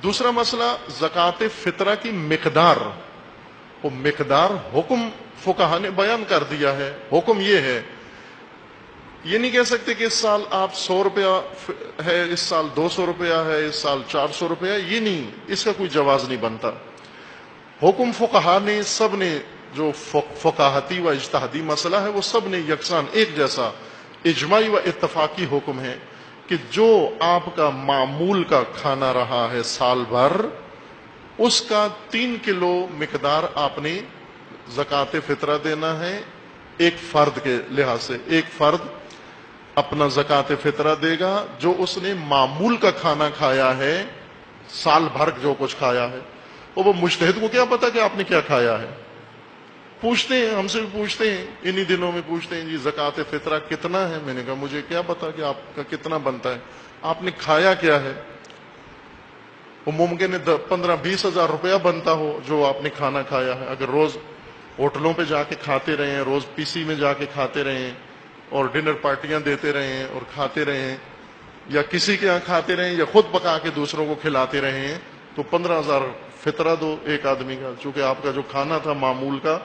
دوسرا مسئلہ زکوٰۃ فطرہ کی مقدار. وہ مقدار حکم فقہا نے بیان کر دیا ہے. حکم یہ ہے، یہ نہیں کہہ سکتے کہ اس سال آپ 100 روپیہ ہے، اس سال 200 روپیہ ہے، اس سال 400 روپیہ. یہ نہیں، اس کا کوئی جواز نہیں بنتا. حکم فقہا نے سب نے، جو فقاہتی و اجتہادی مسئلہ ہے وہ سب نے یکساں ایک جیسا اجماعی و اتفاقی حکم ہے کہ جو آپ کا معمول کا کھانا رہا ہے سال بھر، اس کا 3 کلو مقدار آپ نے زکوٰۃ فطرہ دینا ہے. ایک فرد کے لحاظ سے ایک فرد اپنا زکوٰۃ فطرہ دے گا جو اس نے معمول کا کھانا کھایا ہے، سال بھر جو کچھ کھایا ہے. وہ مجتہد کو کیا پتا کہ آپ نے کیا کھایا ہے؟ پوچھتے ہیں، ہم سے بھی پوچھتے ہیں، انہی دنوں میں پوچھتے ہیں جی زکوٰۃ فطرہ کتنا ہے؟ میں نے کہا مجھے کیا پتا کہ آپ کا کتنا بنتا ہے، آپ نے کھایا کیا ہے. وہ ممکن ہے 15-20 ہزار روپیہ بنتا ہو جو آپ نے کھانا کھایا ہے. اگر روز ہوٹلوں پہ جا کے کھاتے رہے ہیں، روز پی سی میں جا کے کھاتے رہے ہیں اور ڈنر پارٹیاں دیتے رہے ہیں اور کھاتے رہے ہیں، یا کسی کے یہاں کھاتے رہے ہیں یا خود پکا کے دوسروں کو کھلاتے رہے ہیں، تو 15,000 فطرہ دو ایک آدمی کا. چونکہ آپ کا جو کھانا تھا معمول کا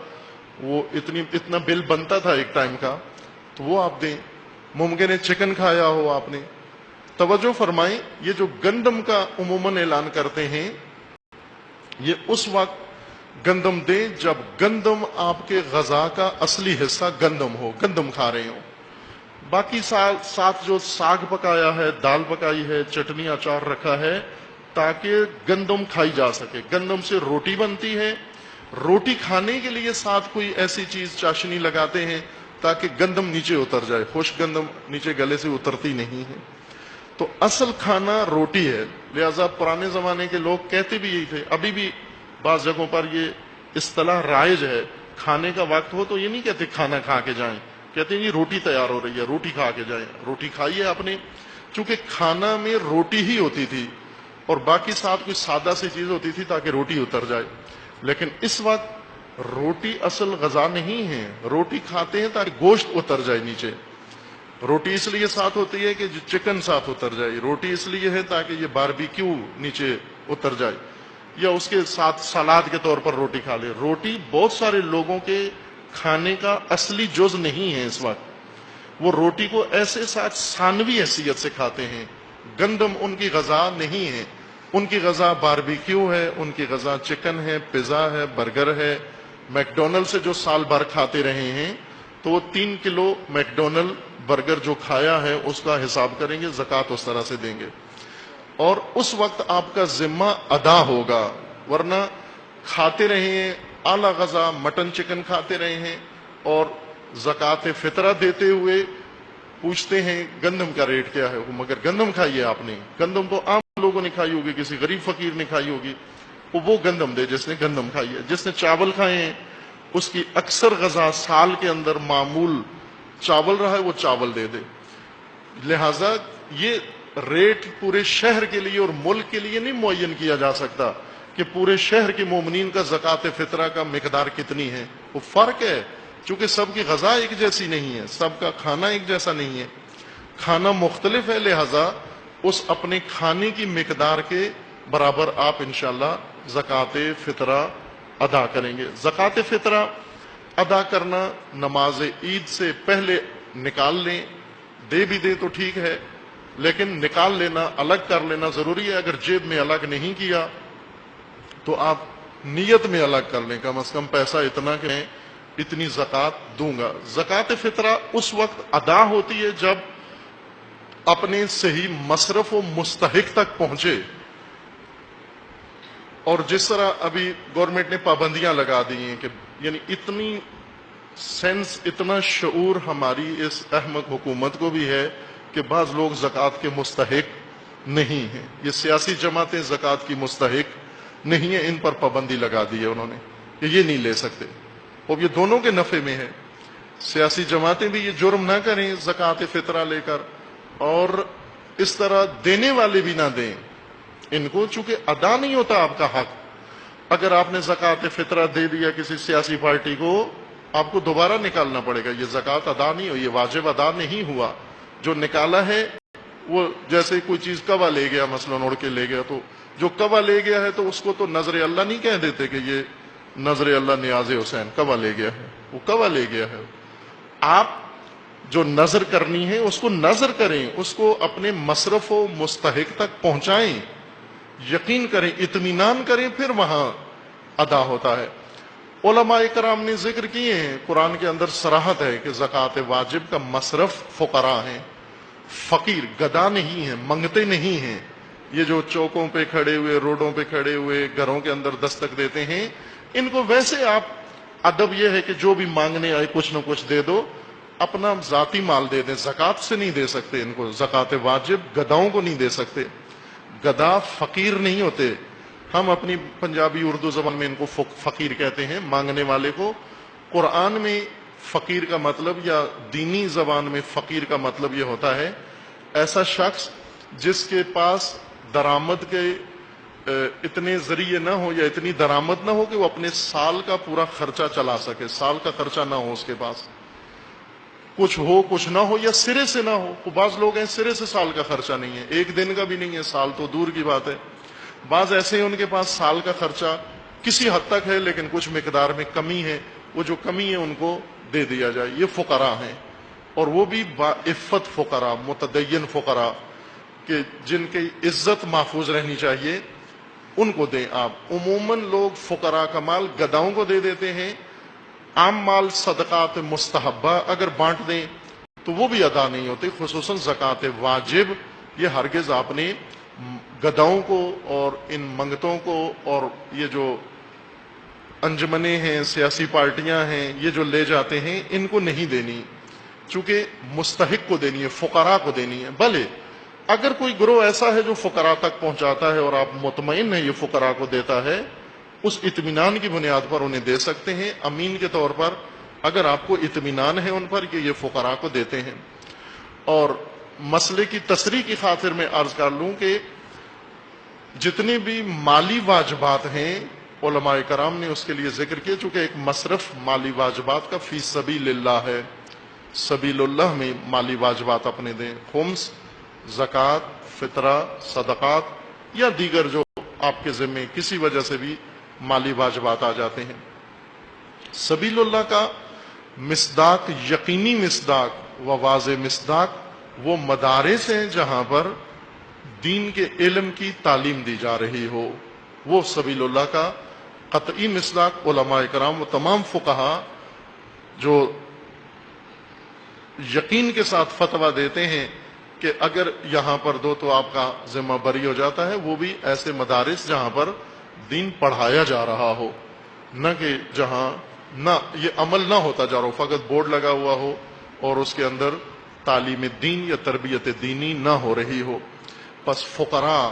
وہ اتنا بل بنتا تھا ایک ٹائم کا، تو وہ آپ دیں. ممکن ہے چکن کھایا ہو آپ نے. توجہ فرمائیں، یہ جو گندم کا عموماً اعلان کرتے ہیں، یہ اس وقت گندم دیں جب گندم آپ کے غذا کا اصلی حصہ گندم ہو، گندم کھا رہے ہوں. باقی ساتھ جو ساگ پکایا ہے، دال پکائی ہے، چٹنی اچار رکھا ہے، تاکہ گندم کھائی جا سکے. گندم سے روٹی بنتی ہے، روٹی کھانے کے لیے ساتھ کوئی ایسی چیز چاشنی لگاتے ہیں تاکہ گندم نیچے اتر جائے. خشک گندم نیچے گلے سے اترتی نہیں ہے. تو اصل کھانا روٹی ہے. لہذا پرانے زمانے کے لوگ کہتے بھی یہی تھے. ابھی بھی بعض جگہوں پر یہ اصطلاح رائج ہے، کھانے کا وقت ہو تو یہ نہیں کہتے کھانا کھا کے جائیں، کہتے ہیں یہ روٹی تیار ہو رہی ہے، روٹی کھا کے جائیں. روٹی کھائیے آپ نے، چونکہ کھانا میں روٹی ہی ہوتی تھی اور باقی ساتھ کوئی سادہ سی چیز ہوتی تھی تاکہ روٹی اتر جائے. لیکن اس وقت روٹی اصل غذا نہیں ہے. روٹی کھاتے ہیں تاکہ گوشت اتر جائے نیچے. روٹی اس لیے ساتھ ہوتی ہے کہ چکن ساتھ اتر جائے. روٹی اس لیے ہے تاکہ یہ باربیکیو نیچے اتر جائے، یا اس کے ساتھ سلاد کے طور پر روٹی کھا لے. روٹی بہت سارے لوگوں کے کھانے کا اصلی جز نہیں ہے. اس وقت وہ روٹی کو ایسے ساتھ ثانوی حیثیت سے کھاتے ہیں. گندم ان کی غذا نہیں ہے. ان کی غذا باربیکیو ہے، ان کی غذا چکن ہے، پیزا ہے، برگر ہے. میکڈونلڈ سے جو سال بھر کھاتے رہے ہیں تو وہ 3 کلو میکڈونلڈ برگر جو کھایا ہے اس کا حساب کریں گے، زکوٰۃ اس طرح سے دیں گے، اور اس وقت آپ کا ذمہ ادا ہوگا. ورنہ کھاتے رہے ہیں اعلیٰ غذا، مٹن چکن کھاتے رہے ہیں اور زکوٰۃ فطرہ دیتے ہوئے پوچھتے ہیں گندم کا ریٹ کیا ہے. مگر گندم کھائی ہے آپ نے، گندم تو عام لوگوں نے کھائی ہوگی، کسی غریب فقیر نے کھائی ہوگی، وہ گندم دے جس نے گندم کھائی ہے. جس نے چاول کھائے ہیں اس کی اکثر غذا سال کے اندر معمول چاول رہا ہے، وہ چاول دے دے. لہذا یہ ریٹ پورے شہر کے لیے اور ملک کے لیے نہیں معین کیا جا سکتا کہ پورے شہر کے مومنین کا زکوٰۃ فطرہ کا مقدار کتنی ہے. وہ فرق ہے، چونکہ سب کی غذا ایک جیسی نہیں ہے، سب کا کھانا ایک جیسا نہیں ہے، کھانا مختلف ہے. لہذا اس اپنے کھانے کی مقدار کے برابر آپ انشاءاللہ زکوٰۃ فطرہ ادا کریں گے. زکوٰۃ فطرہ ادا کرنا نماز عید سے پہلے نکال لیں، دے بھی دیں تو ٹھیک ہے، لیکن نکال لینا، الگ کر لینا ضروری ہے. اگر جیب میں الگ نہیں کیا تو آپ نیت میں الگ کر لیں، کم از کم پیسہ اتنا کہ اتنی زکوٰۃ دوں گا. زکوٰۃ فطرہ اس وقت ادا ہوتی ہے جب اپنے صحیح مصرف و مستحق تک پہنچے. اور جس طرح ابھی گورنمنٹ نے پابندیاں لگا دی ہیں کہ یعنی اتنی سینس، اتنا شعور ہماری اس احمق حکومت کو بھی ہے کہ بعض لوگ زکوٰۃ کے مستحق نہیں ہیں. یہ سیاسی جماعتیں زکوٰۃ کی مستحق نہیں ہیں، ان پر پابندی لگا دی ہے انہوں نے کہ یہ نہیں لے سکتے. اور یہ دونوں کے نفع میں ہے. سیاسی جماعتیں بھی یہ جرم نہ کریں زکوٰۃ فطرہ لے کر، اور اس طرح دینے والے بھی نہ دیں ان کو، چونکہ ادا نہیں ہوتا آپ کا حق. اگر آپ نے زکوٰۃ فطرہ دے دیا کسی سیاسی پارٹی کو، آپ کو دوبارہ نکالنا پڑے گا. یہ زکوٰۃ ادا نہیں ہوئی، یہ واجب ادا نہیں ہوا. جو نکالا ہے وہ جیسے کوئی چیز کوا لے گیا، مثلا اڑ کے لے گیا، تو جو کعبہ لے گیا ہے تو اس کو تو نظر اللہ نہیں کہہ دیتے کہ یہ نظر اللہ نیاز حسین کعبہ لے گیا ہے، وہ کعبہ لے گیا ہے۔ آپ جو نظر کرنی ہے اس کو نظر کریں، اس کو اپنے مصرف و مستحق تک پہنچائیں، یقین کریں، اطمینان کریں، پھر وہاں ادا ہوتا ہے۔ علماء کرام نے ذکر کیے ہیں، قرآن کے اندر صراحت ہے کہ زکوٰۃ واجب کا مصرف فقراء ہیں، فقیر، گدا نہیں ہیں، منگتے نہیں ہیں۔ یہ جو چوکوں پہ کھڑے ہوئے، روڈوں پہ کھڑے ہوئے، گھروں کے اندر دستک دیتے ہیں، ان کو ویسے آپ ادب یہ ہے کہ جو بھی مانگنے آئے کچھ نہ کچھ دے دو، اپنا ذاتی مال دے دیں، زکوٰۃ سے نہیں دے سکتے ان کو، زکوٰۃ واجب گداؤں کو نہیں دے سکتے۔ گدا فقیر نہیں ہوتے، ہم اپنی پنجابی اردو زبان میں ان کو فقیر کہتے ہیں، مانگنے والے کو۔ قرآن میں فقیر کا مطلب یا دینی زبان میں فقیر کا مطلب یہ ہوتا ہے ایسا شخص جس کے پاس درآمد کے اتنے ذریعے نہ ہو یا اتنی درآمد نہ ہو کہ وہ اپنے سال کا پورا خرچہ چلا سکے، سال کا خرچہ نہ ہو اس کے پاس، کچھ ہو کچھ نہ ہو یا سرے سے نہ ہو۔ بعض لوگ ہیں سرے سے سال کا خرچہ نہیں ہے، ایک دن کا بھی نہیں ہے، سال تو دور کی بات ہے۔ بعض ایسے ہیں ان کے پاس سال کا خرچہ کسی حد تک ہے لیکن کچھ مقدار میں کمی ہے، وہ جو کمی ہے ان کو دے دیا جائے، یہ فقراء ہیں۔ اور وہ بھی باعفت فقراء، متدین فقراء، کہ جن کی عزت محفوظ رہنی چاہیے، ان کو دیں آپ۔ عموماً لوگ فقراء کا مال گداؤں کو دے دیتے ہیں، عام مال صدقات مستحبہ اگر بانٹ دیں تو وہ بھی ادا نہیں ہوتے، خصوصاً زکوٰۃ واجب یہ ہرگز آپ نے گداؤں کو اور ان منگتوں کو اور یہ جو انجمنیں ہیں، سیاسی پارٹیاں ہیں، یہ جو لے جاتے ہیں، ان کو نہیں دینی، چونکہ مستحق کو دینی ہے، فقراء کو دینی ہے۔ بھلے اگر کوئی گروہ ایسا ہے جو فقراء تک پہنچاتا ہے اور آپ مطمئن ہیں یہ فقراء کو دیتا ہے، اس اطمینان کی بنیاد پر انہیں دے سکتے ہیں، امین کے طور پر، اگر آپ کو اطمینان ہے ان پر کہ یہ فقراء کو دیتے ہیں۔ اور مسئلے کی تصریح کی خاطر میں عرض کر لوں کہ جتنے بھی مالی واجبات ہیں علماء کرام نے اس کے لیے ذکر کیا، چونکہ ایک مصرف مالی واجبات کا فی سبیل اللہ ہے، سبیل اللہ میں مالی واجبات اپنے دیں، خمس، زکوٰۃ، فطرہ، صدقات یا دیگر جو آپ کے ذمے کسی وجہ سے بھی مالی واجبات آ جاتے ہیں۔ سبیل اللہ کا مصداق، یقینی مصداق و واضح مصداق وہ مدارس ہیں جہاں پر دین کے علم کی تعلیم دی جا رہی ہو، وہ سبیل اللہ کا قطعی مصداق۔ علماء کرام و تمام فقہا جو یقین کے ساتھ فتویٰ دیتے ہیں کہ اگر یہاں پر دو تو آپ کا ذمہ بری ہو جاتا ہے، وہ بھی ایسے مدارس جہاں پر دین پڑھایا جا رہا ہو، نہ کہ جہاں نہ یہ عمل نہ ہوتا جا رہا ہو، فقط بورڈ لگا ہوا ہو اور اس کے اندر تعلیم دین یا تربیت دینی نہ ہو رہی ہو۔ پس فقراء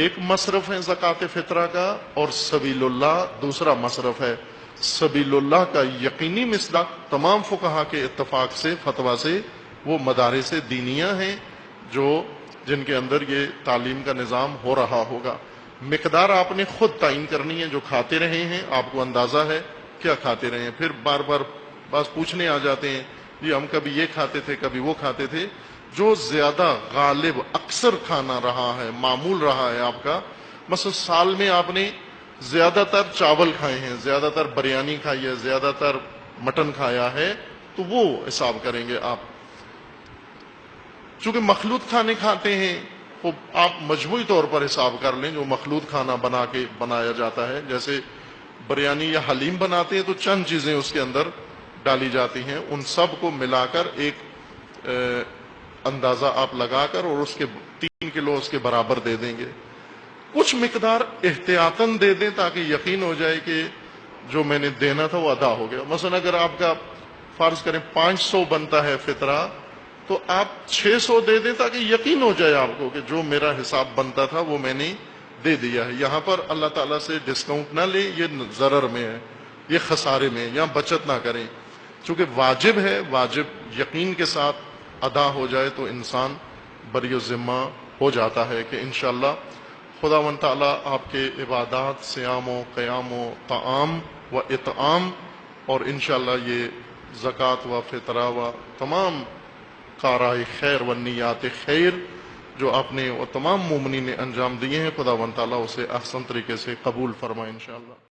ایک مصرف ہے زکوٰۃ فطرہ کا، اور سبیل اللہ دوسرا مصرف ہے۔ سبیل اللہ کا یقینی مصداق تمام فقہا کے اتفاق سے، فتویٰ سے، وہ مدارس دینیہ ہیں جن کے اندر یہ تعلیم کا نظام ہو رہا ہوگا۔ مقدار آپ نے خود تعین کرنی ہے، جو کھاتے رہے ہیں آپ کو اندازہ ہے کیا کھاتے رہے ہیں۔ پھر بار بار بس پوچھنے آ جاتے ہیں جی ہم کبھی یہ کھاتے تھے کبھی وہ کھاتے تھے۔ جو زیادہ غالب اکثر کھانا رہا ہے، معمول رہا ہے آپ کا، مثلا سال میں آپ نے زیادہ تر چاول کھائے ہیں، زیادہ تر بریانی کھائی ہے، زیادہ تر مٹن کھایا ہے، تو وہ حساب کریں گے آپ۔ چونکہ مخلوط کھانے کھاتے ہیں تو آپ مجموعی طور پر حساب کر لیں، جو مخلوط کھانا بنایا جاتا ہے، جیسے بریانی یا حلیم بناتے ہیں تو چند چیزیں اس کے اندر ڈالی جاتی ہیں، ان سب کو ملا کر ایک اندازہ آپ لگا کر اور اس کے 3 کلو اس کے برابر دے دیں گے۔ کچھ مقدار احتیاطاً دے دیں تاکہ یقین ہو جائے کہ جو میں نے دینا تھا وہ ادا ہو گیا۔ مثلا اگر آپ کا فرض کریں 500 بنتا ہے فطرہ، تو آپ 600 دے دیں تاکہ یقین ہو جائے آپ کو کہ جو میرا حساب بنتا تھا وہ میں نے دے دیا ہے۔ یہاں پر اللہ تعالیٰ سے ڈسکاؤنٹ نہ لیں، یہ ضرر میں ہے، یہ خسارے میں ہے، یہاں بچت نہ کریں، چونکہ واجب ہے، واجب یقین کے ساتھ ادا ہو جائے تو انسان بری و ذمہ ہو جاتا ہے کہ انشاءاللہ خداوند تعالیٰ آپ کے عبادات، صیام و قیام و طعام و اطعام اور انشاءاللہ یہ زکوٰۃ و فطرہ و تمام کارائے خیر و نیات خیر جو آپ نے اور تمام مومنین نے انجام دیے ہیں، خداوند تعالیٰ اسے احسن طریقے سے قبول فرمائے انشاءاللہ۔